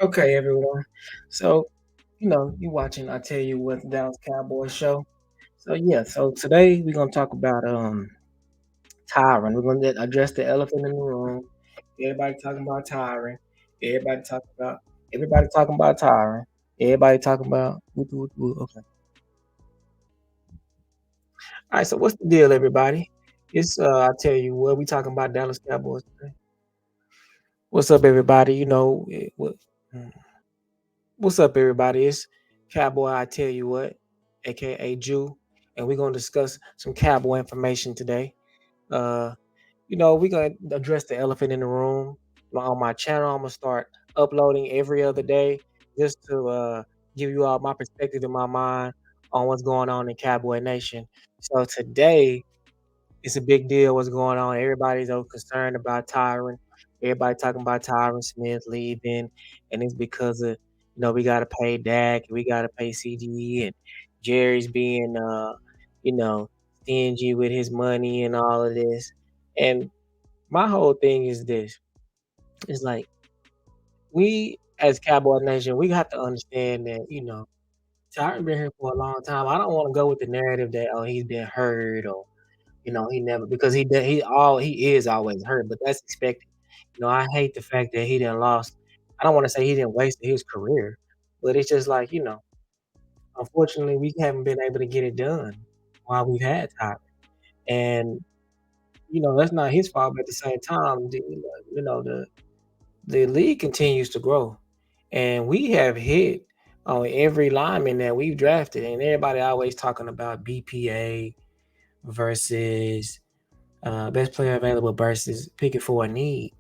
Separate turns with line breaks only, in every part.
Okay, everyone. So, you watching I Tell You What, the Dallas Cowboys show. So today we're gonna talk about Tyron. We're gonna address the elephant in the room. Everybody talking about Tyron. Everybody talking about everybody talking about Tyron. Everybody talking about okay. All right, so what's the deal, everybody? It's I tell you what, we talking about Dallas Cowboys today. What's up, everybody? What's up, everybody? It's Cowboy. I tell you what, aka Jew, and we're gonna discuss some cowboy information today. Uh, we're gonna address the elephant in the room. On my channel, I'm gonna start uploading every other day just to give you all my perspective in my mind on what's going on in Cowboy Nation. So today it's a big deal what's going on. Everybody's so concerned about Tyron. Everybody talking about Tyron Smith leaving, and it's because of we got to pay Dak, we got to pay CGE, and Jerry's being you know stingy with his money and all of this. And my whole thing is this: it's like we as Cowboy Nation, we have to understand that Tyron been here for a long time. I don't want to go with the narrative that he's been hurt or he never because he is always hurt, but that's expected. I hate the fact that he didn't lost. I don't want to say he didn't waste his career, but it's just like unfortunately, we haven't been able to get it done while we've had time, and that's not his fault. But at the same time, the league continues to grow, and we have hit on every lineman that we've drafted, and everybody always talking about BPA versus best player available versus picking for a need.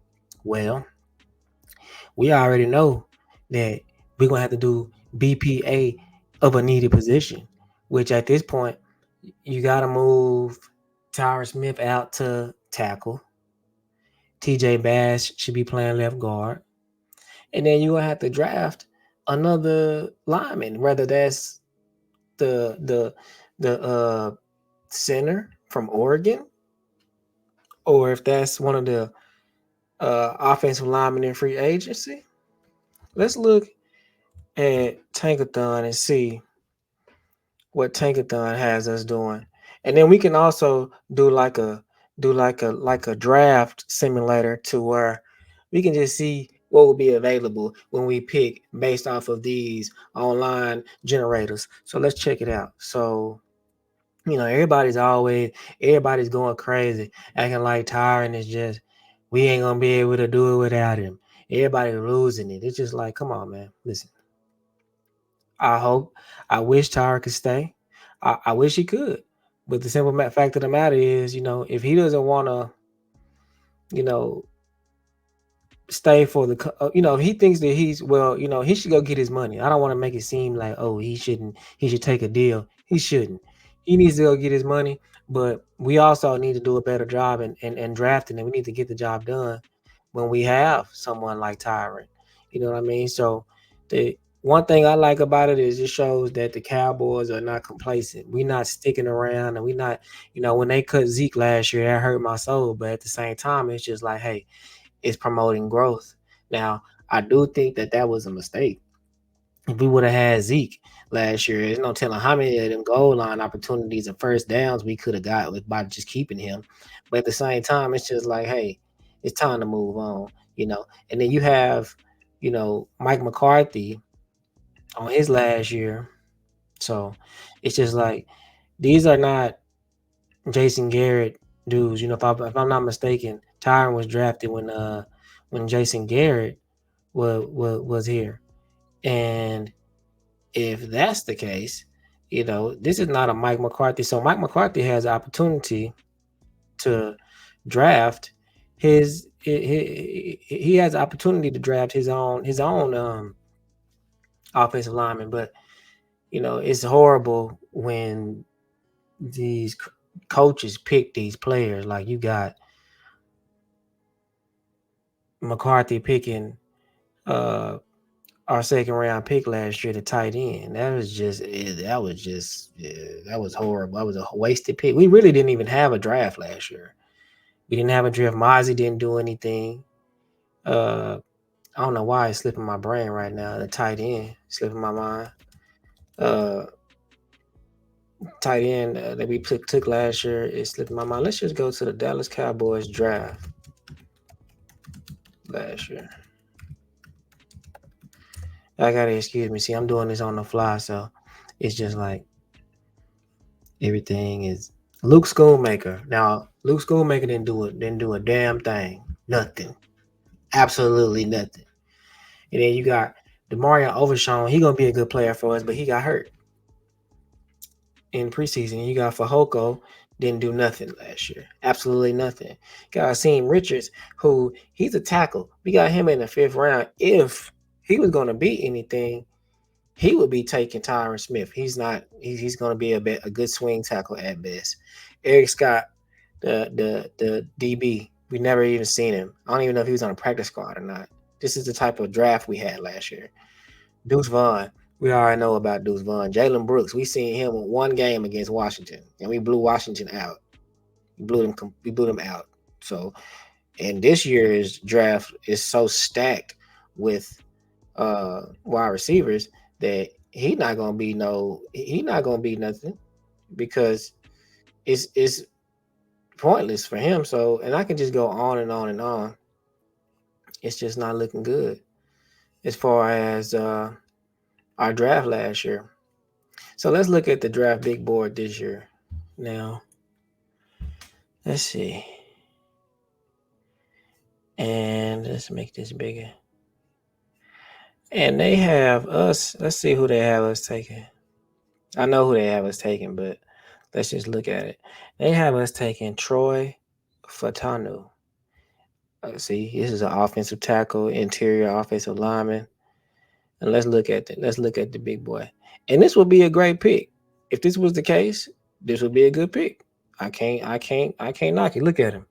Well, we already know that we're gonna have to do BPA of a needed position, which at this point you gotta move Tyron Smith out to tackle. TJ Bass should be playing left guard. And then you're gonna have to draft another lineman, whether that's the the center from Oregon, or if that's one of the offensive linemen in free agency. Let's look at Tankathon and see what Tankathon has us doing, and then we can also do like a draft simulator to where we can just see what will be available when we pick based off of these online generators. So let's check it out. So everybody's going crazy, acting like Tyron is just we ain't gonna be able to do it without him. Everybody's losing it. It's just like, come on, man. Listen, I hope, I wish Tyron could stay. I wish he could, but the simple fact of the matter is, if he doesn't want to, you know, stay for if he thinks that he should go get his money. I don't want to make it seem like, oh, he shouldn't, he should take a deal. He shouldn't. He needs to go get his money, but we also need to do a better job in drafting, and we need to get the job done when we have someone like Tyron. You know what I mean? So the one thing I like about it is it shows that the Cowboys are not complacent. We're not sticking around, and we not, when they cut Zeke last year, that hurt my soul. But at the same time, it's just like, hey, is promoting growth. Now, I do think that that was a mistake. If we would have had Zeke last year, there's no telling how many of them goal line opportunities and first downs we could have got with by just keeping him. But at the same time, it's just like, hey, it's time to move on. And then you have, Mike McCarthy on his last year. So it's just like these are not Jason Garrett dudes. If I'm not mistaken, Tyron was drafted when Jason Garrett was here. And if that's the case, this is not a Mike McCarthy. So Mike McCarthy has the opportunity to draft he has the opportunity to draft his own offensive lineman. But it's horrible when these coaches pick these players. Like you got McCarthy picking uh our second round pick last year, the tight end. That was horrible. That was a wasted pick. We really didn't even have a draft last year. We didn't have a draft. Mozzie didn't do anything. Uh, I don't know why it's slipping my brain right now. The tight end slipping my mind. Uh, Tight end that we took last year is slipping my mind. Let's just go to the Dallas Cowboys draft last year. I gotta excuse me. See, I'm doing this on the fly, so it's just like everything is Luke Schoonmaker. Now, Luke Schoonmaker didn't do a damn thing. Nothing. Absolutely nothing. And then you got Demarion Overshawn. He gonna be a good player for us, but he got hurt in preseason. You got Fahoko, didn't do nothing last year. Absolutely nothing. Got Asim Richards, who he's a tackle. We got him in the 5th round. If he was gonna be anything, he would be taking Tyron Smith. He's not. He's going to be a good swing tackle at best. Eric Scott, the DB, we never even seen him. I don't even know if he was on a practice squad or not. This is the type of draft we had last year. Deuce Vaughn, we already know about Deuce Vaughn. Jalen Brooks, we seen him in one game against Washington, and we blew Washington out. We blew them out. So, and this year's draft is so stacked with wide receivers that he not gonna be nothing because it's pointless for him. So, and I can just go on and on and on. It's just not looking good as far as our draft last year. So let's look at the draft big board this year. Now, let's see. And let's make this bigger. And they have us. Let's see who they have us taking. I know who they have us taking, but let's just look at it. They have us taking Troy Fatanu. See, this is an offensive tackle, interior offensive lineman. And let's look at the big boy. And this would be a great pick. If this was the case, this would be a good pick. I can't knock it. Look at him.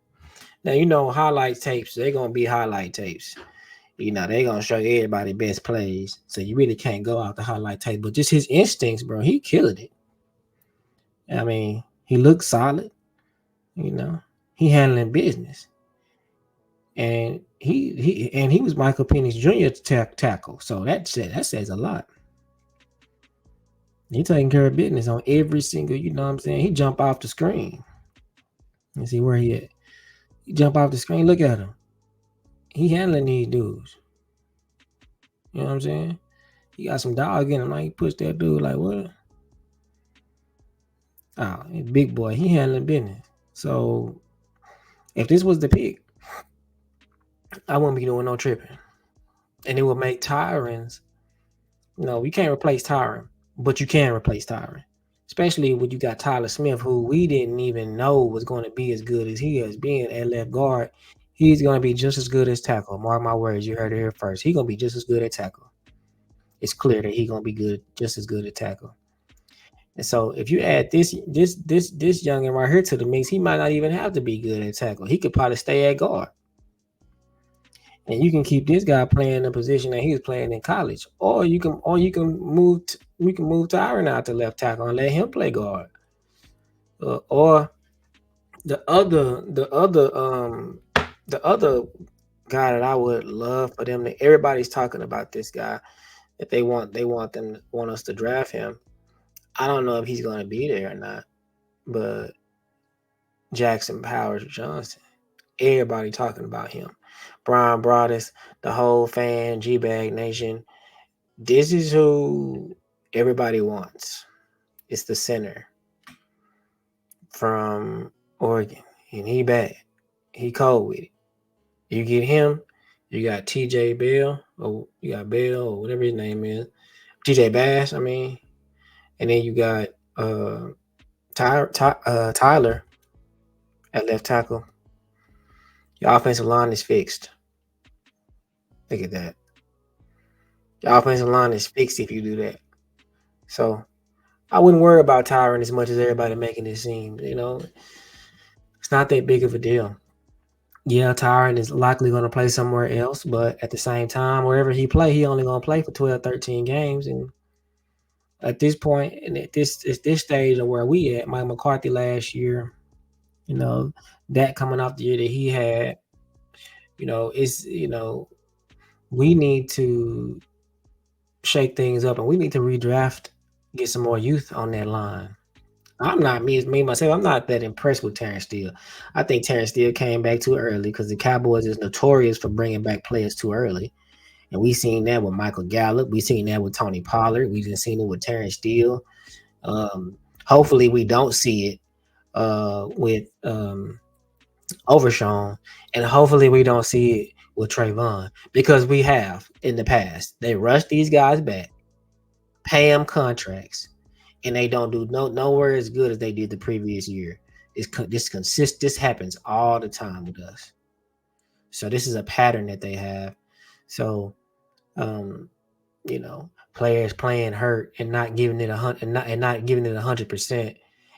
Now you know highlight tapes, they're gonna be highlight tapes. You know, they're gonna show everybody best plays. So you really can't go out the highlight tape. But just his instincts, bro, he killed it. I mean, he looked solid, you know. He handling business. And he was Michael Penix Jr. Tackle. So that says a lot. He taking care of business on every single, you know what I'm saying? He jump off the screen. Let's see where he at. He jump off the screen. Look at him. He handling these dudes. You know what I'm saying? He got some dog in him. Like he pushed that dude like what? Oh, big boy. He handling business. So if this was the pick, I wouldn't be doing no tripping. And it would make Tyron's. No, we can't replace Tyron, but you can replace Tyron. Especially when you got Tyler Smith, who we didn't even know was going to be as good as he is being at left guard. He's going to be just as good as tackle. Mark my words, you heard it here first. He's going to be just as good at tackle. It's clear that he's going to be good, just as good at tackle. And so if you add this youngin right here to the mix, he might not even have to be good at tackle. He could probably stay at guard. And you can keep this guy playing the position that he was playing in college, or you can move Tyron out to left tackle and let him play guard. Or the other guy that I would love for them to, everybody's talking about this guy that they want us to draft him. I don't know if he's going to be there or not, but Jackson Powers Johnson, everybody talking about him. Brian Broaddus, the whole fan, G-Bag Nation. This is who everybody wants. It's the center from Oregon, and he bad. He cold with it. You get him, you got TJ Bell, or you got Bell, or whatever his name is. TJ Bass, I mean. And then you got Tyler at left tackle. Your offensive line is fixed. Look at that. Your offensive line is fixed if you do that. So I wouldn't worry about Tyron as much as everybody making it seem. You know, it's not that big of a deal. Yeah, Tyron is likely going to play somewhere else, but at the same time, wherever he play, he only going to play for 12, 13 games. And at this point, and at this stage of where we at, Mike McCarthy last year, you know, that coming off the year that he had, it's we need to shake things up and we need to redraft, get some more youth on that line. I'm not me myself. I'm not that impressed with Terrence Steele. I think Terrence Steele came back too early because the Cowboys is notorious for bringing back players too early, and we seen that with Michael Gallup. We seen that with Tony Pollard. We just seen it with Terrence Steele. Um, Hopefully, we don't see it with Overshawn, and hopefully, we don't see it with Trayvon because we have in the past. They rush these guys back, pay them contracts, and they don't do nowhere as good as they did the previous year. This happens all the time with us. So this is a pattern that they have. So um, players playing hurt and not giving it 100 and not giving it 100%,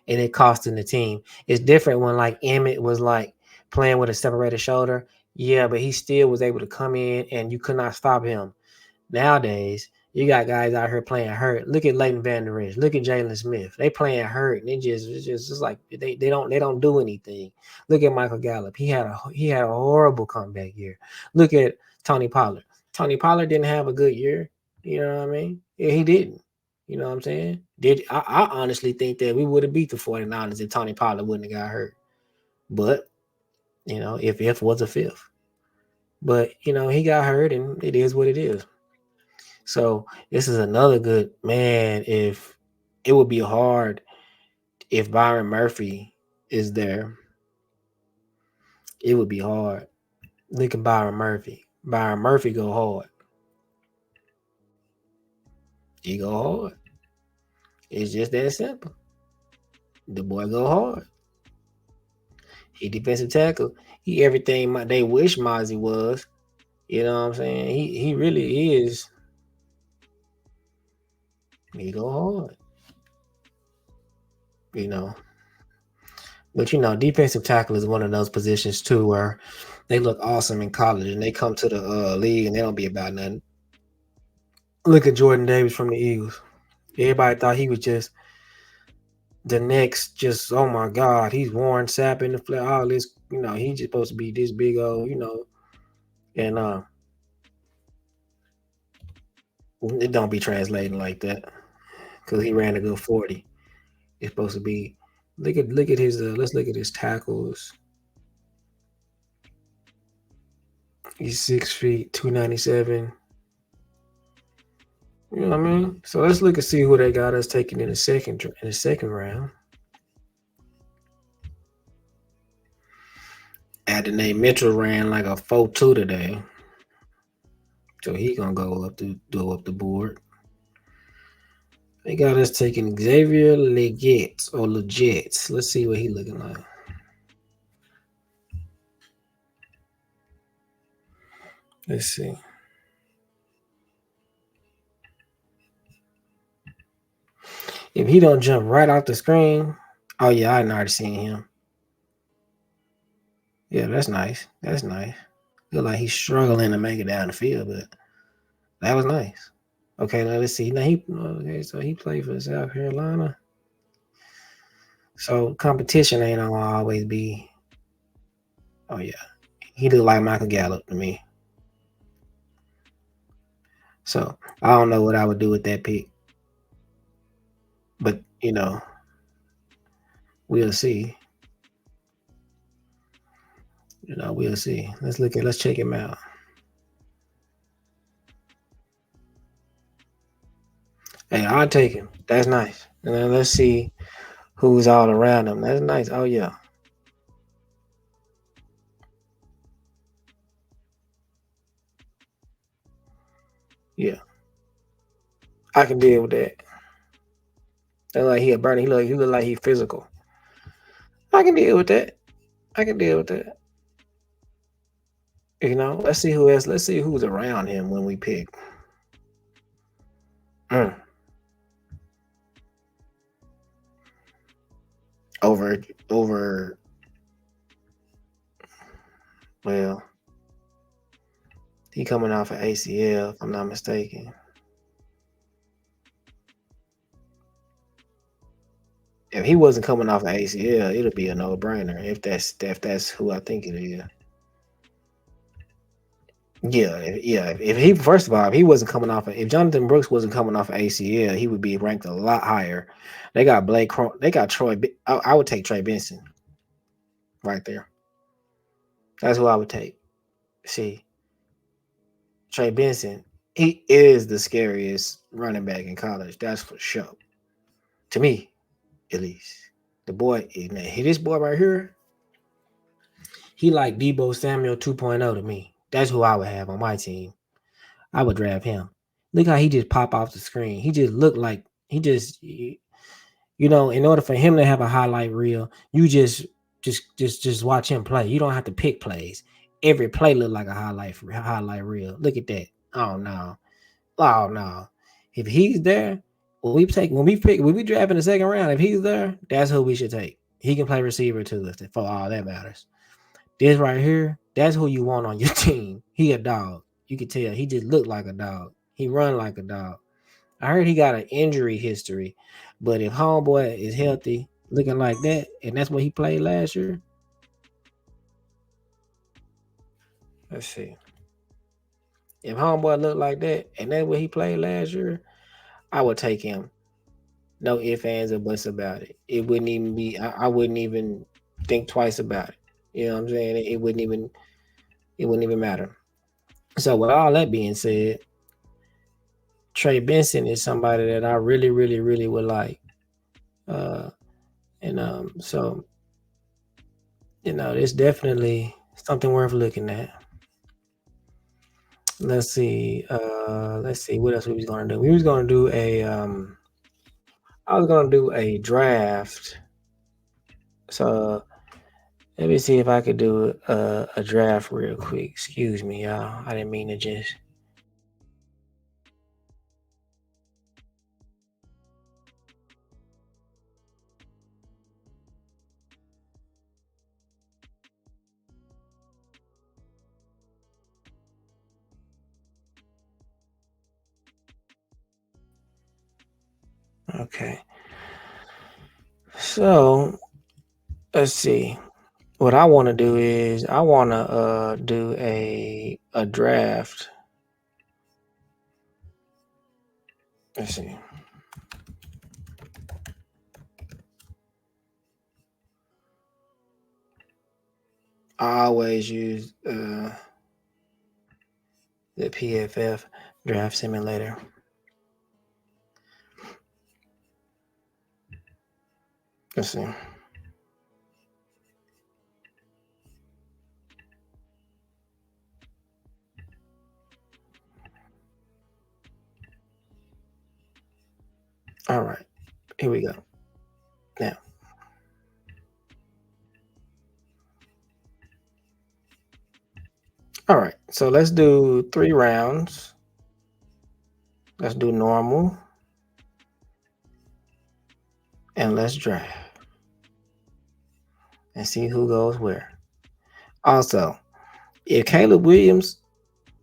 and it costing the team. It's different when like Emmett was like playing with a separated shoulder. Yeah, but he still was able to come in and you could not stop him. Nowadays, you got guys out here playing hurt. Look at Leighton Vander Esch. Look at Jalen Smith. They playing hurt, and it's just like they don't do anything. Look at Michael Gallup. He had a horrible comeback year. Look at Tony Pollard. Tony Pollard didn't have a good year. You know what I mean? Yeah, he didn't. You know what I'm saying? I honestly think that we would have beat the 49ers if Tony Pollard wouldn't have got hurt. But if was a fifth. But he got hurt, and it is what it is. So this is another good man. If it would be hard if Byron Murphy is there, it would be hard. Look at Byron Murphy. Byron Murphy go hard. He go hard. It's just that simple. The boy go hard. He defensive tackle. He everything they wish Mozzie was. You know what I'm saying? He really is. He go hard. You know. But defensive tackle is one of those positions too where they look awesome in college and they come to the league and they don't be about nothing. Look at Jordan Davis from the Eagles. Everybody thought he was just the next, just oh my God, he's Warren Sapp in the flat. All this, he's just supposed to be this big old, and it don't be translating like that because he ran a good 40. It's supposed to be. Look at his. Let's look at his tackles. He's 6 feet, 297. You know what I mean? So let's look and see who they got us taking in the second round. Adonai Mitchell ran like a 4.2 today. So he gonna go up the board. They got us taking Xavier Leggett or Legit. Let's see what he looking like. Let's see. If he don't jump right off the screen, oh yeah, I already seen him. Yeah, that's nice. That's nice. Look like he's struggling to make it down the field, but that was nice. Okay, now let's see. So he played for South Carolina. So competition ain't gonna always be. Oh yeah, he look like Michael Gallup to me. So I don't know what I would do with that pick, but we'll see. We'll see. Let's check him out. Hey, I'll take him. That's nice. And then let's see who's all around him. That's nice. Oh yeah. Yeah. I can deal with that. Look like he a burning. He look like he physical. I can deal with that. I can deal with that. Let's see who else. Let's see who's around him when we pick. Mm. Over. Well, he coming off of ACL, if I'm not mistaken. If he wasn't coming off of ACL, it'll be a no brainer. If that's who I think it is. Yeah. If he first of all, if he wasn't coming off, if Jonathan Brooks wasn't coming off of ACL, he would be ranked a lot higher. They got they got Troy. I would take Trey Benson right there. That's who I would take. See, Trey Benson, he is the scariest running back in college. That's for sure. To me, at least. The boy, this boy right here, he like Debo Samuel 2.0 to me. That's who I would have on my team. I would draft him. Look how he just pop off the screen. He just looked like he just in order for him to have a highlight reel, you just watch him play. You don't have to pick plays. Every play look like a highlight reel. Look at that. Oh no. Oh no. If he's there, when we draft in the second round, if he's there, that's who we should take. He can play receiver too, for all that matters. This right here, that's who you want on your team. He a dog. You can tell he just looked like a dog. He run like a dog. I heard he got an injury history, but if homeboy is healthy, looking like that, and that's what he played last year. Let's see. If homeboy looked like that, and that's what he played last year, I would take him. No ifs, ands, or buts about it. It wouldn't even be. I wouldn't even think twice about it. You know what I'm saying? It wouldn't even. It wouldn't even matter. So with all that being said, Trey Benson is somebody that I really, really, really would like. Uh, and so it's definitely something worth looking at. Let's see. Let's see what else we was gonna do. We was gonna do a. I was gonna do a draft. So let me see if I could do a draft real quick. Excuse me, y'all. I didn't mean to just. Okay. So let's see. What I want to do is I want to do a draft. Let's see. I always use the PFF draft simulator. Let's see. All right, here we go. Now, all right, so let's do 3 rounds. Let's do normal, and let's draft and see who goes where. Also, if Caleb Williams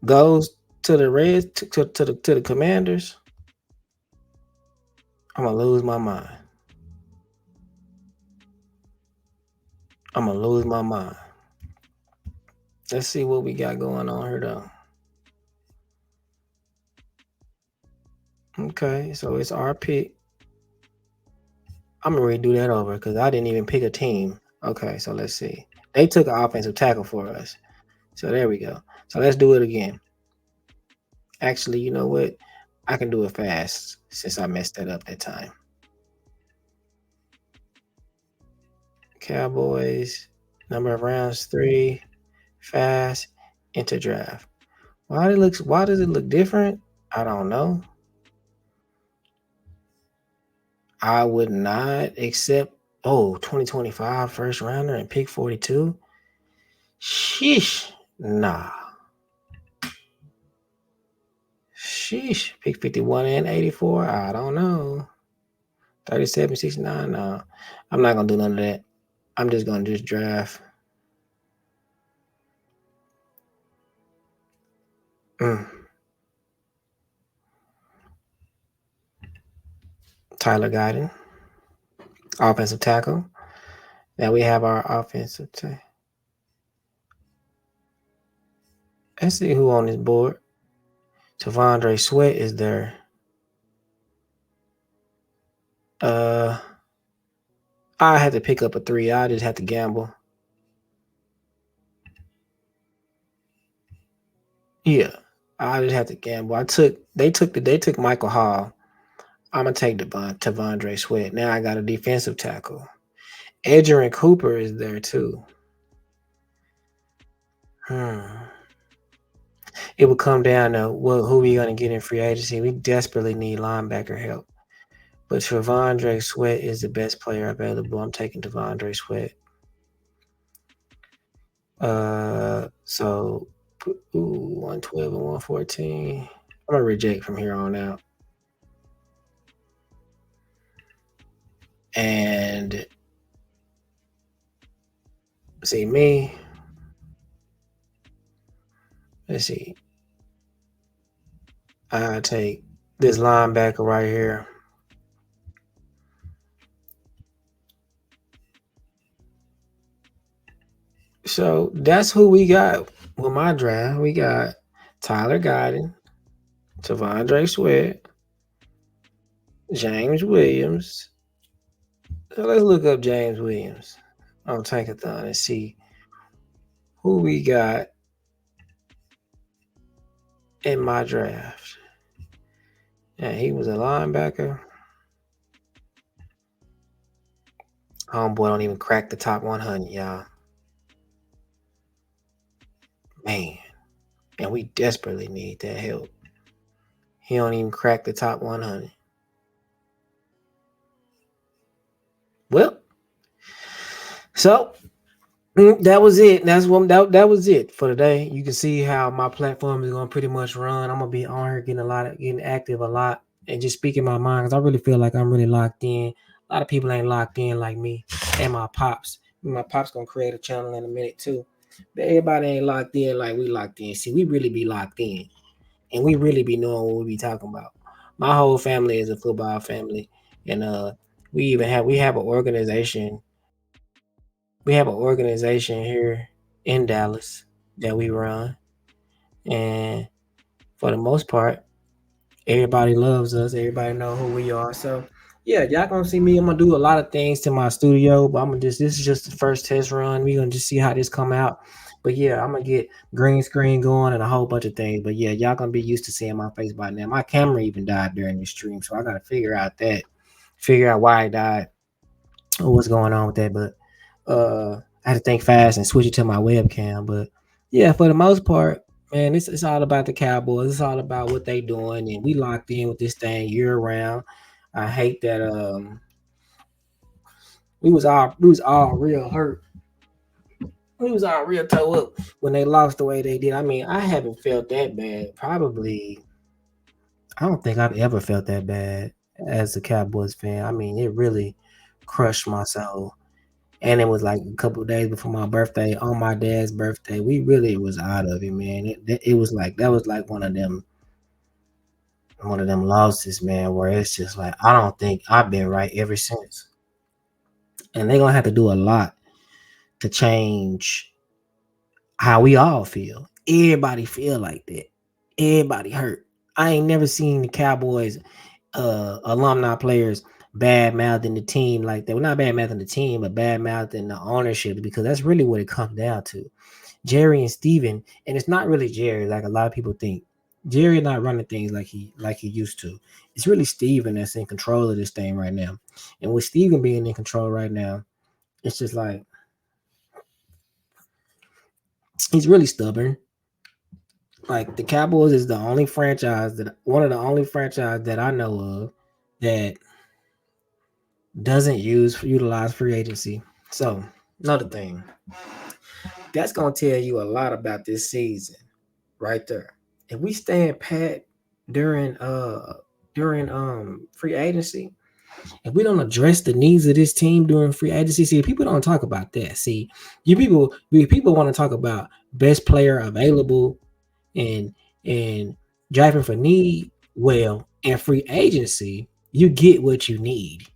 goes to the Reds to the Commanders, I'm gonna lose my mind. I'm gonna lose my mind. Let's see what we got going on here, though. Okay, so it's our pick. I'm gonna redo that over because I didn't even pick a team. Okay, so let's see. They took an offensive tackle for us. So there we go. So let's do it again. Actually, you know what? I can do it fast since I messed that up that time. Cowboys, number of rounds 3, fast, enter draft. Why does it look different? I don't know. I would not accept 2025 first rounder and pick 42. Sheesh. Nah. Sheesh. Pick 51 and 84. I don't know. 37, 69. No. I'm not gonna do none of that. I'm just gonna just draft. Tyler Guyton, offensive tackle. Now we have our offensive tackle. Let's see who on this board. Tavondre Sweat is there. I had to pick up a 3. I just had to gamble. Yeah, I just had to gamble. They took Michael Hall. I'm gonna take Tavondre Sweat. Now I got a defensive tackle. Edgerrin Cooper is there too. Hmm. It would come down to who we gonna get in free agency. We desperately need linebacker help. But Tavondre Sweat is the best player available. I'm taking Tavondre Sweat. So 112 and 114. I'm gonna reject from here on out. And see me. Let's see. I take this linebacker right here. So that's who we got with my draft. We got Tyler Guyton, Tavondre Sweat, James Williams. So let's look up James Williams on Tankathon and see who we got in my draft. And he was a linebacker. Homeboy don't even crack the top 100, y'all. Man, and we desperately need that help. He don't even crack the top 100. Well, so that was it. That was it for today. You can see how my platform is gonna pretty much run. I'm gonna be on here getting active a lot, and just speaking my mind because I really feel like I'm really locked in. A lot of people ain't locked in like me and my pops. My pops gonna create a channel in a minute too. But everybody ain't locked in like we locked in. See, we really be locked in, and we really be knowing what we be talking about. My whole family is a football family, and we have an organization. We have an organization here in Dallas that we run, and for the most part, everybody loves us. Everybody know who we are. So yeah, y'all gonna see me. I'm gonna do a lot of things to my studio, but I'm gonna just this is just the first test run. We gonna just see how this come out. But yeah, I'm gonna get green screen going and a whole bunch of things. But yeah, y'all gonna be used to seeing my face by now. My camera even died during the stream, so I gotta figure out why it died or what's going on with that. But I had to think fast and switch it to my webcam. But yeah, for the most part, man, it's all about the Cowboys. It's all about what they doing, and we locked in with this thing year round. I hate that we was all real hurt. We was all real toe up when they lost the way they did. I mean, I haven't felt that bad. Probably, I don't think I've ever felt that bad as a Cowboys fan. I mean, it really crushed my soul. And it was like a couple of days before my birthday, on my dad's birthday. We really was out of it, man. It was like that was like one of them losses, man, where it's just like I don't think I've been right ever since. And they're gonna have to do a lot to change how we all feel. Everybody feel like that. Everybody hurt. I ain't never seen the Cowboys alumni players bad mouthing the team like that. Well, not bad mouthing the team, but bad mouthing the ownership because that's really what it comes down to. Jerry and Steven, and it's not really Jerry like a lot of people think. Jerry not running things like he used to. It's really Steven that's in control of this thing right now. And with Steven being in control right now, it's just like he's really stubborn. Like the Cowboys is the only franchise that one of the only franchise that I know of that doesn't utilize free agency. So another thing that's gonna tell you a lot about this season, right there. If we stand pat during free agency, if we don't address the needs of this team during free agency, see people don't talk about that. See, people want to talk about best player available and and driving for need. Well, in free agency, you get what you need.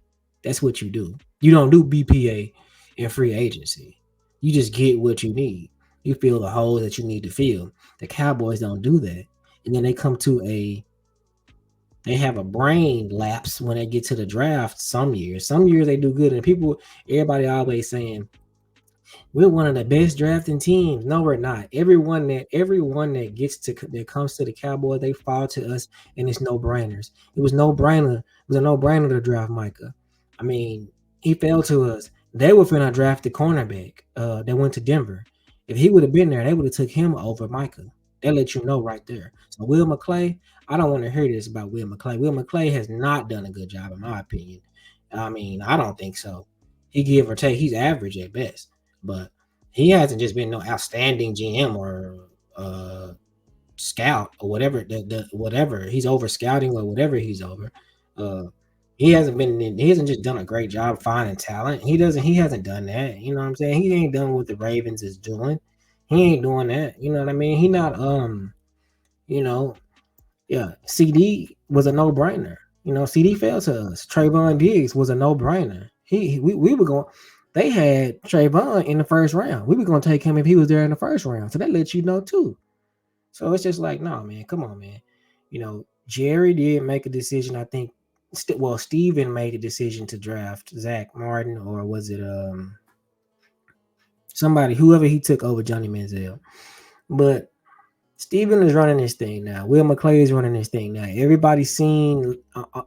That's what you do. You don't do BPA in free agency. You just get what you need. You fill the holes that you need to fill. The Cowboys don't do that. And then they have a brain lapse when they get to the draft some years. Some years they do good. And everybody always saying, we're one of the best drafting teams. No, we're not. Everyone that that comes to the Cowboys, they fall to us, and it's no brainers. It was no brainer. It was a no brainer to draft Micah. I mean, he fell to us. They were finna draft the cornerback. That went to Denver. If he would have been there, they would have took him over Micah. They let you know right there. So Will McClay, I don't want to hear this about Will McClay. Will McClay has not done a good job, in my opinion. I mean, I don't think so. He give or take, he's average at best. But he hasn't just been no outstanding GM or scout or whatever. Whatever he's over scouting or whatever he's over. Uh, he hasn't been. He hasn't just done a great job finding talent. He doesn't. He hasn't done that. You know what I'm saying? He ain't done what the Ravens is doing. He ain't doing that. You know what I mean? He not. You know. Yeah. CD was a no brainer. You know, CD fell to us. Trayvon Diggs was a no brainer. We were going. They had Trayvon in the first round. We were going to take him if he was there in the first round. So that lets you know too. So it's just like, no, man, come on, man. You know, Jerry did make a decision. I think. Steven made a decision to draft Zach Martin, or was it somebody, whoever he took over Johnny Manziel. But Steven is running this thing now. Will McClay is running this thing now. Everybody's seen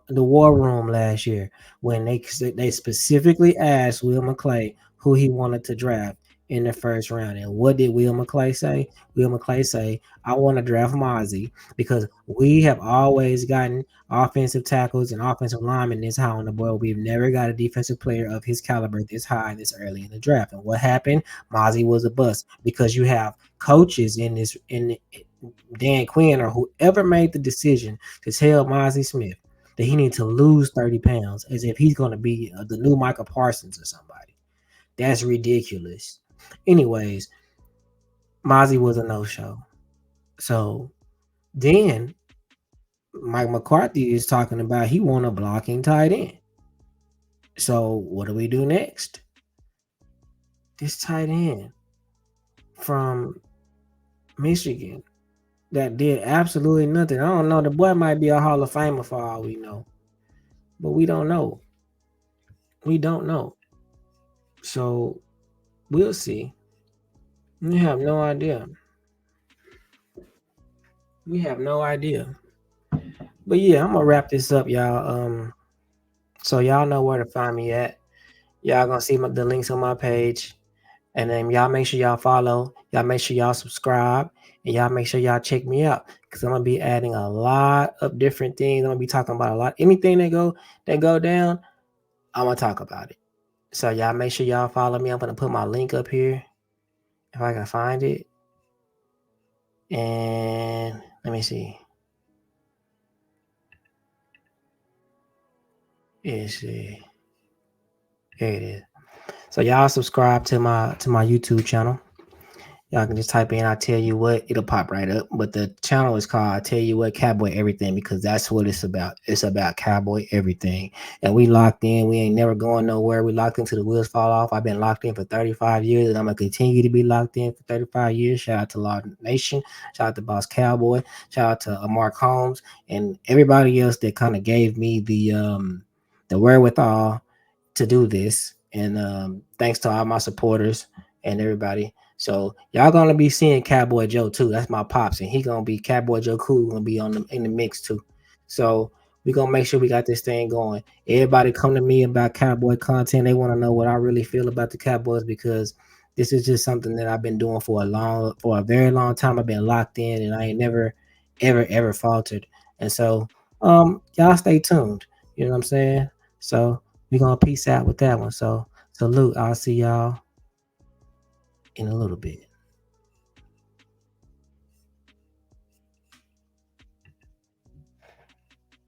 the War Room last year when they specifically asked Will McClay who he wanted to draft in the first round. And what did Will McClay say? Will McClay say, I want to draft Mozzie because we have always gotten offensive tackles and offensive linemen this high on the board. We've never got a defensive player of his caliber this high this early in the draft. And what happened? Mozzie was a bust because you have coaches in Dan Quinn or whoever made the decision to tell Mozzie Smith that he needs to lose 30 pounds as if he's going to be the new Michael Parsons or somebody. That's ridiculous. Anyways, Mozzie was a no-show. So then Mike McCarthy is talking about he want a blocking tight end. So what do we do next? This tight end from Michigan that did absolutely nothing. I don't know. The boy might be a Hall of Famer for all we know. But we don't know. We don't know. So we'll see. We have no idea. We have no idea. But yeah, I'm gonna wrap this up, y'all. So y'all know where to find me at. Y'all gonna see the links on my page. And then y'all make sure y'all follow. Y'all make sure y'all subscribe. And y'all make sure y'all check me out. Because I'm gonna be adding a lot of different things. I'm gonna be talking about a lot. Anything that go down, I'm gonna talk about it. So y'all make sure y'all follow me. I'm gonna put my link up here if I can find it. And let me see. Let's see. Here it is. So y'all subscribe to my YouTube channel. Y'all can just type in I Tell You What, it'll pop right up. But the channel is called I Tell You What Cowboy Everything because that's what it's about. It's about cowboy everything. And we locked in. We ain't never going nowhere. We locked into the wheels fall off. I've been locked in for 35 years and I'm going to continue to be locked in for 35 years. Shout out to Law Nation. Shout out to Boss Cowboy. Shout out to Mark Holmes and everybody else that kind of gave me the wherewithal to do this. And thanks to all my supporters and everybody. So y'all gonna be seeing Cowboy Joe too. That's my pops, and he gonna be Cowboy Joe Cool gonna be in the mix too. So we gonna make sure we got this thing going. Everybody come to me about Cowboy content. They want to know what I really feel about the Cowboys because this is just something that I've been doing for a very long time. I've been locked in, and I ain't never, ever faltered. And so y'all stay tuned. You know what I'm saying? So we gonna peace out with that one. So salute. I'll see y'all in a little bit.